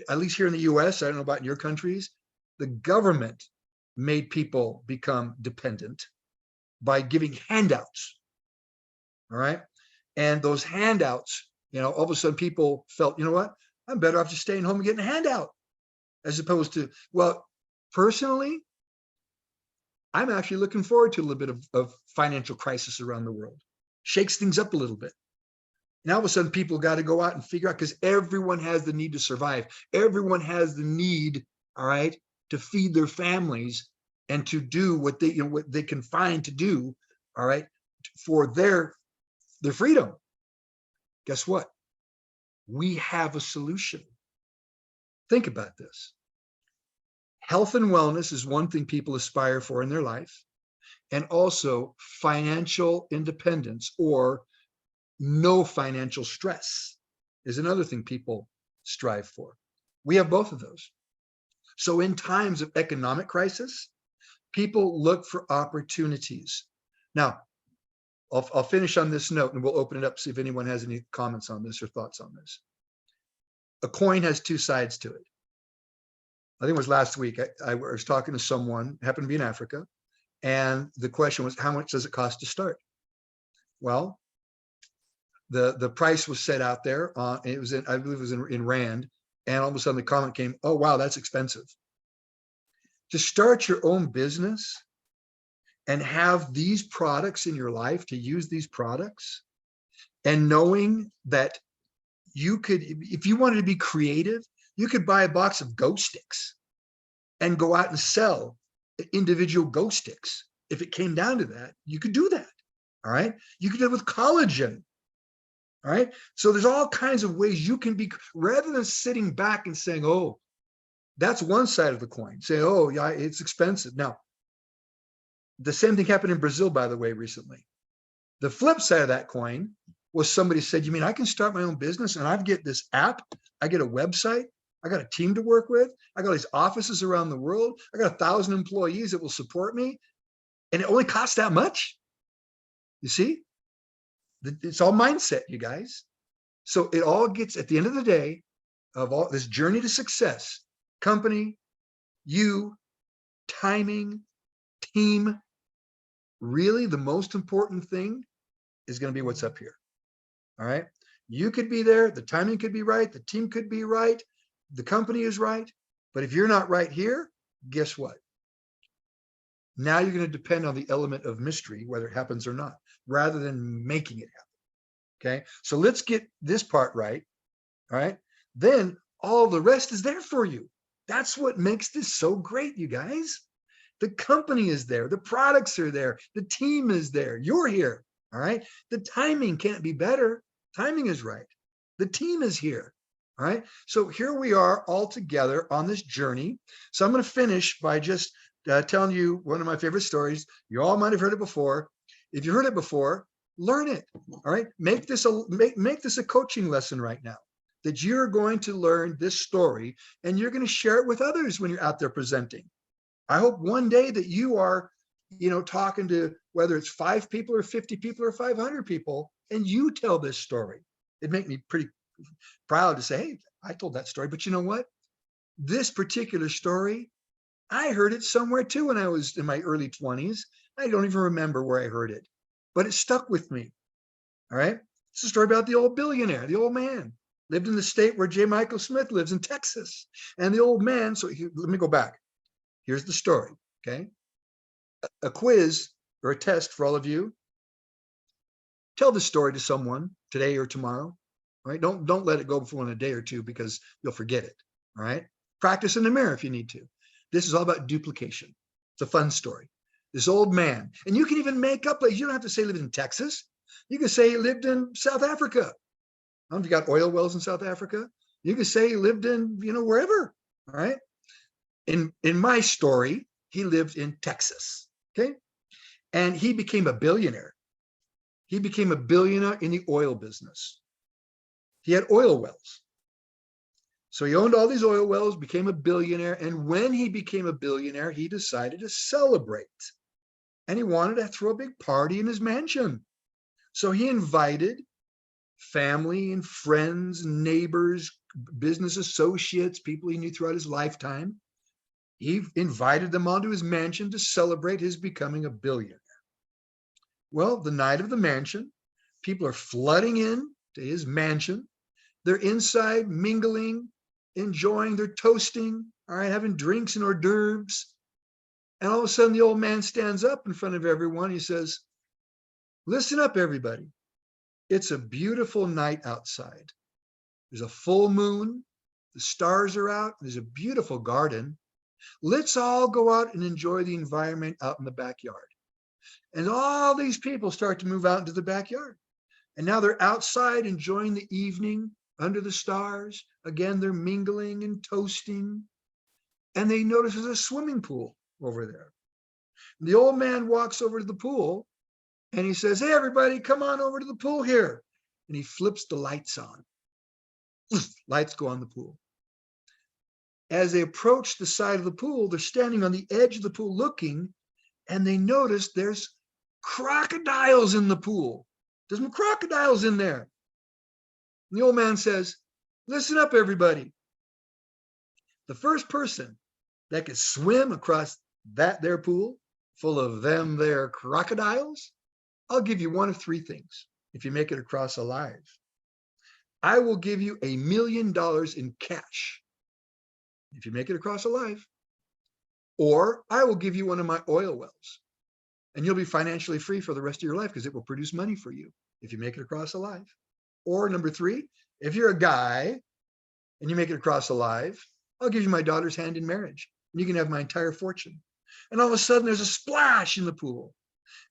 Speaker 3: at least here in the US, I don't know about in your countries, the government made people become dependent by giving handouts. All right. And those handouts, all of a sudden people felt, you know what, I'm better off just staying home and getting a handout, as opposed to, well, personally, I'm actually looking forward to a little bit of financial crisis around the world. Shakes things up a little bit. Now all of a sudden people got to go out and figure out, because everyone has the need to survive. Everyone has the need, all right, to feed their families and to do what they can find to do, all right, for their freedom. Guess what? We have a solution. Think about this. Health and wellness is one thing people aspire for in their life, and also financial independence, or no financial stress, is another thing people strive for. We have both of those. So in times of economic crisis, people look for opportunities. Now, I'll finish on this note and we'll open it up, see if anyone has any comments on this or thoughts on this. A coin has two sides to it. I think it was last week, I was talking to someone, happened to be in Africa, and the question was, how much does it cost to start? Well, the price was set out there. It was I believe it was in Rand, and all of a sudden the comment came, oh, wow, that's expensive. To start your own business and have these products in your life, to use these products, and knowing that you could, if you wanted to be creative, you could buy a box of Go Sticks and go out and sell individual Go Sticks. If it came down to that, you could do that. All right. You could do it with collagen. All right. So there's all kinds of ways you can be, rather than sitting back and saying, oh, that's one side of the coin. Say, oh, yeah, it's expensive. Now, the same thing happened in Brazil, by the way, recently. The flip side of that coin was somebody said, you mean I can start my own business and I get this app, I get a website, I got a team to work with, I got these offices around the world, I got 1,000 employees that will support me, and it only costs that much? You see? It's all mindset, you guys. So it all gets, at the end of the day, of all this journey to success, company, you, timing, team, really the most important thing is going to be what's up here. All right. You could be there. The timing could be right. The team could be right. The company is right. But if you're not right here, guess what? Now you're going to depend on the element of mystery, whether it happens or not, rather than making it happen. Okay. So let's get this part right. All right. Then all the rest is there for you. That's what makes this so great, you guys. The company is there. The products are there. The team is there. You're here. All right. The timing can't be better. Timing is right. The team is here. All right. So here we are all together on this journey. So I'm going to finish by just telling you one of my favorite stories. You all might have heard it before. If you heard it before, learn it. All right. Make this a coaching lesson right now, that you're going to learn this story and you're going to share it with others when you're out there presenting. I hope one day that you are, talking to whether it's 5 people or 50 people or 500 people, and you tell this story. It'd make me pretty proud to say, hey, I told that story. But you know what? This particular story, I heard it somewhere too when I was in my early 20s. I don't even remember where I heard it, but it stuck with me. All right. It's a story about the old billionaire, the old man. Lived in the state where J. Michael Smith lives, in Texas. And the old man, let me go back. Here's the story, okay? A quiz or a test for all of you. Tell the story to someone today or tomorrow, all right? Don't let it go before in a day or two because you'll forget it, all right? Practice in the mirror if you need to. This is all about duplication. It's a fun story. This old man, and you can even make up, you don't have to say he lived in Texas. You can say he lived in South Africa. I don't know if you got oil wells in South Africa. You can say he lived in, wherever, all right? In my story, he lived in Texas, okay? And he became a billionaire. He became a billionaire in the oil business. He had oil wells. So he owned all these oil wells, became a billionaire. And when he became a billionaire, he decided to celebrate. And he wanted to throw a big party in his mansion. So he invited family and friends, neighbors, business associates, people he knew throughout his lifetime. He invited them onto his mansion to celebrate his becoming a billionaire. Well, the night of the mansion, people are flooding in to his mansion. They're inside mingling, enjoying, they're toasting, all right, having drinks and hors d'oeuvres. And all of a sudden, the old man stands up in front of everyone. He says, listen up, everybody. It's a beautiful night outside. There's a full moon. The stars are out. There's a beautiful garden. Let's all go out and enjoy the environment out in the backyard. And all these people start to move out into the backyard. And now they're outside enjoying the evening under the stars. Again, they're mingling and toasting. And they notice there's a swimming pool over there. And the old man walks over to the pool and he says, hey, everybody, come on over to the pool here. And he flips the lights on. Lights go on the pool. As they approach the side of the pool, they're standing on the edge of the pool looking, and they notice there's crocodiles in the pool. There's some crocodiles in there. And the old man says, listen up, everybody. The first person that could swim across that there pool full of them there crocodiles, I'll give you one of 3 things if you make it across alive. I will give you $1 million in cash if you make it across alive, or I will give you one of my oil wells and you'll be financially free for the rest of your life because it will produce money for you if you make it across alive. Or number 3, if you're a guy and you make it across alive, I'll give you my daughter's hand in marriage and you can have my entire fortune. And all of a sudden there's a splash in the pool.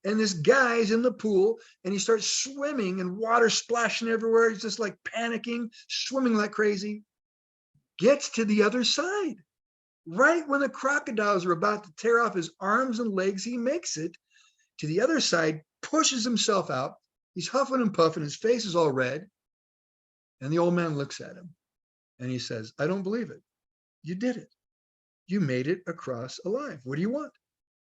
Speaker 3: And this guy's in the pool and he starts swimming and water splashing everywhere. He's just like panicking, swimming like crazy. Gets to the other side. Right when the crocodiles are about to tear off his arms and legs, he makes it to the other side, pushes himself out. He's huffing and puffing. His face is all red. And the old man looks at him and he says, I don't believe it. You did it. You made it across alive. What do you want?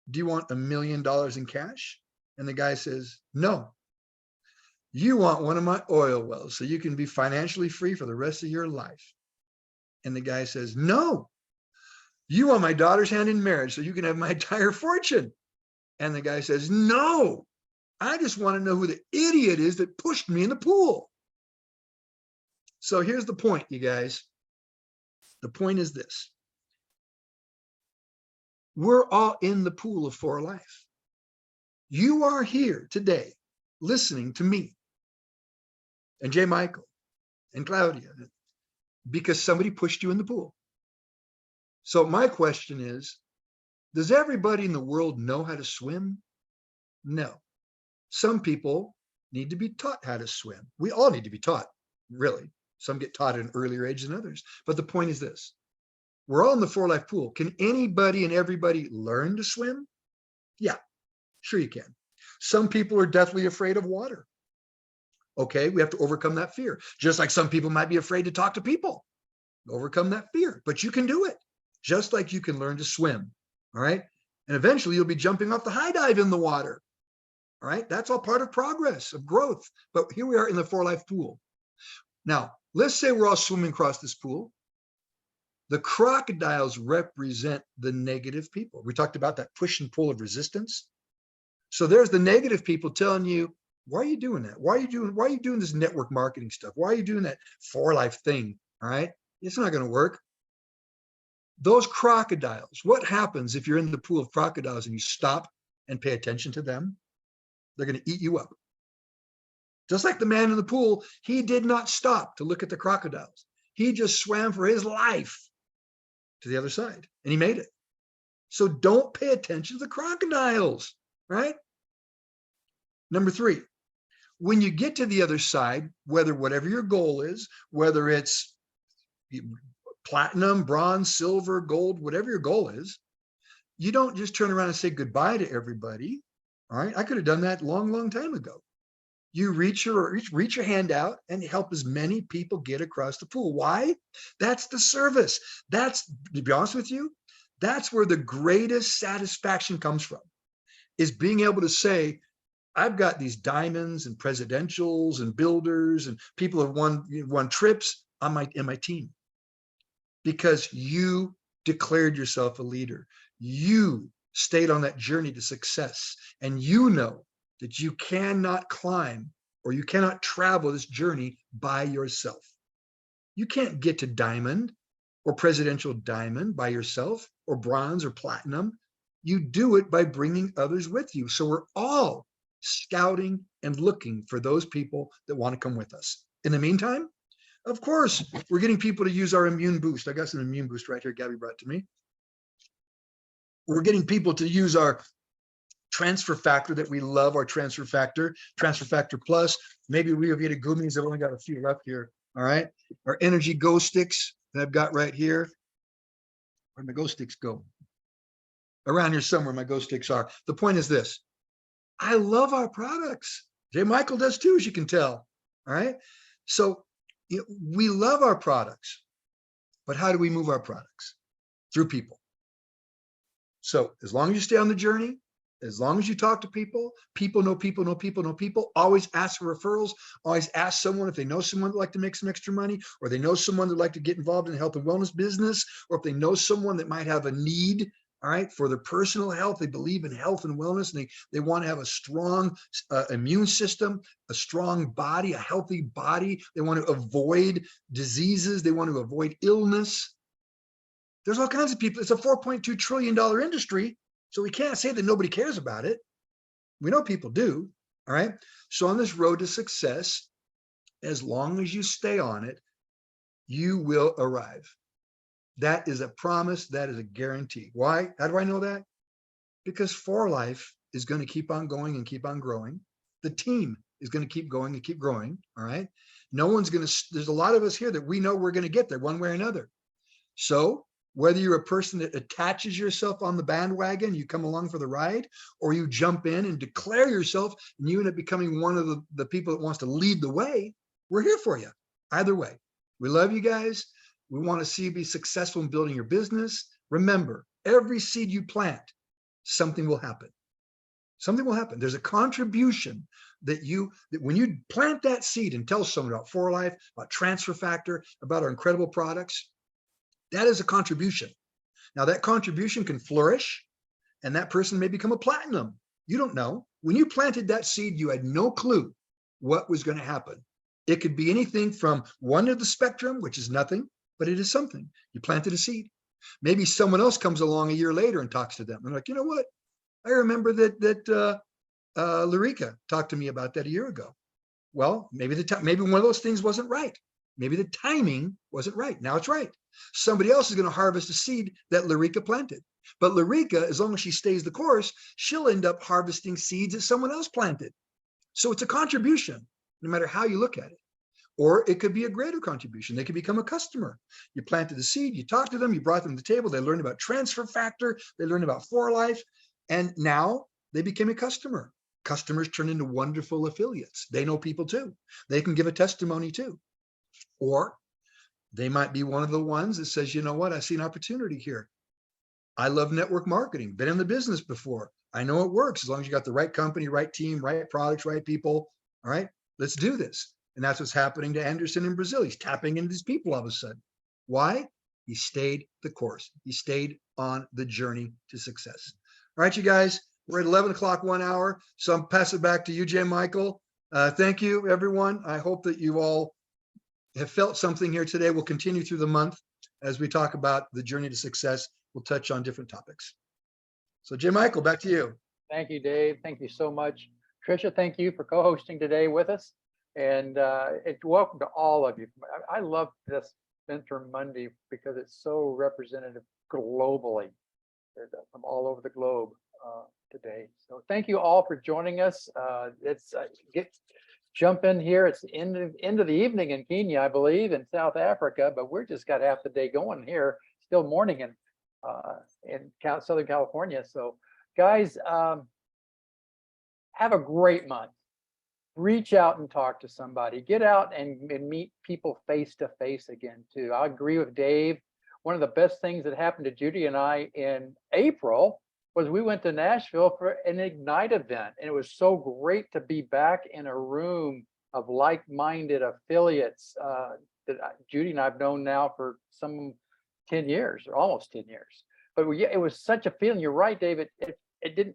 Speaker 3: Do you want $1 million in cash? And the guy says, no. You want one of my oil wells so you can be financially free for the rest of your life. And the guy says, no, you want my daughter's hand in marriage so you can have my entire fortune. And the guy says, no, I just want to know who the idiot is that pushed me in the pool. So here's the point, you guys. The point is this. We're all in the pool of For Life. You are here today listening to me and J. Michael and Claudia because somebody pushed you in the pool. So my question is, does everybody in the world know how to swim? No. Some people need to be taught how to swim. We all need to be taught, really. Some get taught at an earlier age than others. But the point is this. We're all in the For Life pool. Can anybody and everybody learn to swim? Yeah, sure you can. Some people are deathly afraid of water. Okay, we have to overcome that fear. Just like some people might be afraid to talk to people. Overcome that fear, but you can do it. Just like you can learn to swim, all right? And eventually you'll be jumping off the high dive in the water, all right? That's all part of progress, of growth. But here we are in the For Life pool. Now, let's say we're all swimming across this pool. The crocodiles represent the negative people. We talked about that push and pull of resistance. So there's the negative people telling you, why are you doing that? Why are you doing this network marketing stuff? Why are you doing that For Life thing? All right, it's not going to work. Those crocodiles, what happens if you're in the pool of crocodiles and you stop and pay attention to them? They're going to eat you up. Just like the man in the pool, he did not stop to look at the crocodiles. He just swam for his life to the other side, and he made it. So don't pay attention to the crocodiles, right? Number 3, when you get to the other side, whatever your goal is, whether it's platinum, bronze, silver, gold, whatever your goal is, you don't just turn around and say goodbye to everybody. All right, I could have done that long time ago. You reach your hand out and help as many people get across the pool. Why? That's the service. That's, to be honest with you, that's where the greatest satisfaction comes from, is being able to say, I've got these diamonds and presidentials and builders and people have won trips on my team because you declared yourself a leader. You stayed on that journey to success, and you know that you cannot climb or you cannot travel this journey by yourself. You can't get to diamond or presidential diamond by yourself, or bronze or platinum. You do it by bringing others with you. So we're all scouting and looking for those people that want to come with us. In the meantime, of course, we're getting people to use our immune boost. I got some immune boost right here. Gabby brought to me. We're getting people to use our transfer factor that we love, our transfer factor plus. Maybe we have Vita gummies. I've only got a few left here. All right. Our energy go sticks that I've got right here. Where'd my go sticks go? Around here somewhere my go sticks are. The point is this. I love our products. J. Michael does too, as you can tell. All right. So we love our products, but how do we move our products? Through people. So as long as you stay on the journey, as long as you talk to people, people know people know people know people, always ask for referrals, always ask someone if they know someone that'd like to make some extra money, or they know someone that'd like to get involved in the health and wellness business, or if they know someone that might have a need, all right, for their personal health. They believe in health and wellness, and they want to have a strong immune system, a strong body, a healthy body. They want to avoid diseases. They want to avoid illness. There's all kinds of people. It's a $4.2 trillion industry. So we can't say that nobody cares about it. We know people do. All right. So on this road to success, as long as you stay on it, you will arrive. That is a promise. That is a guarantee. Why? How do I know that? Because For Life is going to keep on going and keep on growing. The team is going to keep going and keep growing. All right. No one's going to, there's a lot of us here that we know we're going to get there one way or another. So whether you're a person that attaches yourself on the bandwagon, you come along for the ride, or you jump in and declare yourself and you end up becoming one of the people that wants to lead the way, we're here for you. Either way, we love you guys. We want to see you be successful in building your business. Remember, every seed you plant, something will happen. Something will happen. There's a contribution that when you plant that seed and tell someone about For Life, about Transfer Factor, about our incredible products, That is a contribution. Now that contribution can flourish and that person may become a platinum. You don't know. When you planted that seed, you had no clue what was going to happen. It could be anything from one to the spectrum, which is nothing, but it is something. You planted a seed. Maybe someone else comes along a year later and talks to them. They're like, you know what? I remember that Larica talked to me about that a year ago. Well, maybe maybe one of those things wasn't right. Maybe the timing wasn't right. Now it's right. Somebody else is going to harvest a seed that Larica planted. But Larica, as long as she stays the course, she'll end up harvesting seeds that someone else planted. So it's a contribution, no matter how you look at it. Or it could be a greater contribution. They could become a customer. You planted the seed, you talked to them, you brought them to the table, they learned about transfer factor, they learned about for life, and now they became a customer. Customers turn into wonderful affiliates. They know people too. They can give a testimony too. Or they might be one of the ones that says, you know what, I see an opportunity here. I love network marketing, been in the business before. I know it works as long as you got the right company, right team, right products, right people. All right, let's do this. And that's what's happening to Anderson in Brazil. He's tapping into these people all of a sudden. Why? He stayed the course. He stayed on the journey to success. All right, you guys, we're at 11 o'clock, 1 hour. So I'm passing it back to you, J. Michael. Thank you, everyone. I hope that you all have felt something here today. We'll continue through the month as we talk about the journey to success. We'll touch on different topics. So J. Michael, back to you.
Speaker 1: Thank you, Dave. Thank you so much. Tricia, thank you for co-hosting today with us. And it's welcome to all of you. I love this Mentor Monday because it's so representative globally from all over the globe today. So thank you all for joining us. It's jump in here. It's the end of the evening in Kenya, I believe, in South Africa, but we're just got half the day going here. Still morning in Southern California. So guys, have a great month. Reach out and talk to somebody. Get out and meet people face to face again too. I agree with Dave. One of the best things that happened to Judy and I in April was we went to Nashville for an Ignite event. And it was so great to be back in a room of like-minded affiliates that Judy and I've known now for some 10 years, or almost 10 years. But it was such a feeling. You're right, David.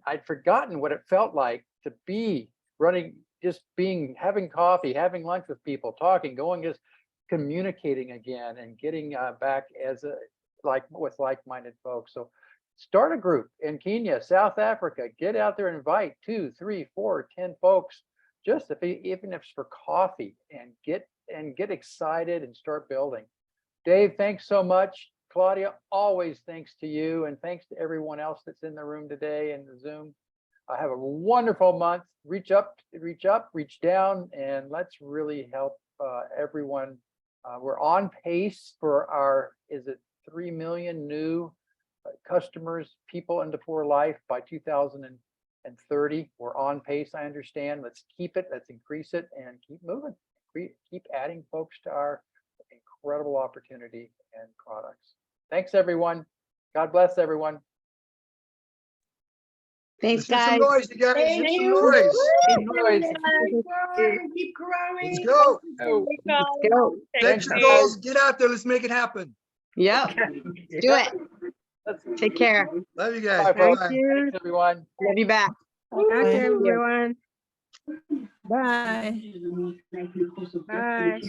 Speaker 1: I'd forgotten what it felt like to be running, having coffee, having lunch with people, talking, going, just communicating again and getting back with like-minded folks. So start a group in Kenya, South Africa, get out there and invite 2, 3, 4, 10 folks, just even if it's for coffee, and get excited and start building. Dave, thanks so much. Claudia, always thanks to you, and thanks to everyone else that's in the room today and the Zoom. Have a wonderful month. Reach up, reach down, and let's really help everyone. We're on pace for our, 3 million new customers, people into For Life by 2030. We're on pace, I understand. Let's keep it, let's increase it, and keep moving. Keep adding folks to our incredible opportunity and products. Thanks, everyone. God bless everyone.
Speaker 4: Thanks,
Speaker 3: Let's
Speaker 4: guys.
Speaker 3: get some noise, you guys.
Speaker 5: Thank
Speaker 3: Get some
Speaker 5: you.
Speaker 3: noise.
Speaker 5: Keep growing.
Speaker 3: Let's go.
Speaker 4: Let's go.
Speaker 3: Set your goals. Get out there. Let's make it happen.
Speaker 4: Yep. Do it. Take care.
Speaker 3: Love you guys.
Speaker 1: Bye, folks.
Speaker 3: Bye.
Speaker 1: Thanks, everyone.
Speaker 4: Love you back.
Speaker 5: Bye,
Speaker 4: everyone.
Speaker 5: Bye. Bye.